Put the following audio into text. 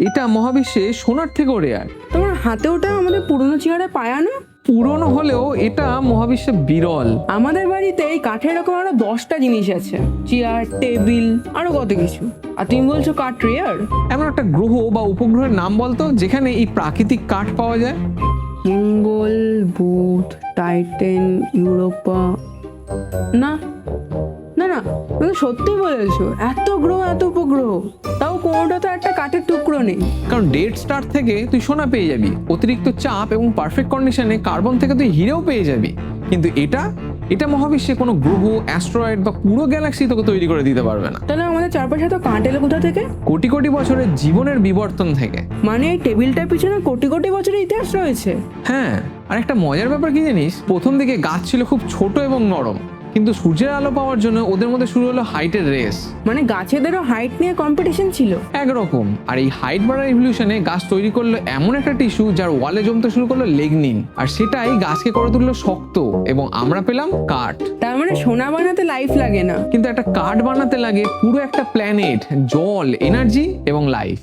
এটা মহাবিশ্বে সোনার থেকেও রেয়ার। তোমার হাতে ওটা আমাদের পুরনো চেয়ারে পায়া না? পুরনো হলেও এটা মহাবিশ্বে বিরল। আমাদের বাড়িতে এই কাঠের এরকম আরো 10টা জিনিস আছে, চেয়ার, টেবিল, আরো কত কিছু। আর তুমি বলছো কাঠ রেয়ার? এমন একটা গ্রহ বা উপগ্রহের নাম বলতো যেখানে এই প্রাকৃতিক কাঠ পাওয়া যায়। মঙ্গল, বুধ, টাইটেন, ইউরোপা। না না না, তুমি সত্যি বলেছো, এত গ্রহ এত উপগ্রহ, তাও কোনোটা তো একটা কাঠের টুকরো নেই। কারণ ডেড স্টার থেকে তুই সোনা পেয়ে যাবি, অতিরিক্ত চাপ এবং পারফেক্ট কন্ডিশনে কার্বন থেকে তুই হিরেও পেয়ে যাবি, কিন্তু এটা মহাবিশ্বে কোনো গ্রহ, অ্যাস্ট্রয়েড বা পুরো গ্যালাক্সি তোকে তৈরি করে দিতে পারবে না। তাহলে আমাদের চারপাশে তো কাঠ এলো কোথা থেকে? কোটি কোটি বছরের জীবনের বিবর্তন থেকে। মানে এই টেবিলটার পিছনে কোটি কোটি বছরের ইতিহাস রয়েছে। হ্যাঁ, আর একটা মজার ব্যাপার কি জানিস, প্রথম দিকে গাছ ছিল খুব ছোট এবং নরম, কিন্তু সূর্যের আলো পাওয়ার জন্য ওদের মধ্যে শুরু হলো হাইটের রেস। মানে গাছেদেরও হাইট নিয়ে কম্পিটিশন ছিল একরকম। আর এই হাইট বাড়ার ইভলিউশনে গাছ তৈরি করলো এমন একটা টিস্যু যার ওয়ালে জমতে শুরু করলো লিগনিন, আর সেটাই গাছকে করে তুললো শক্ত, এবং আমরা পেলাম কাঠ। তার মানে সোনা বানাতে লাইফ লাগে না, কিন্তু একটা কাঠ বানাতে লাগে পুরো একটা প্ল্যানেট, জল, এনার্জি এবং লাইফ।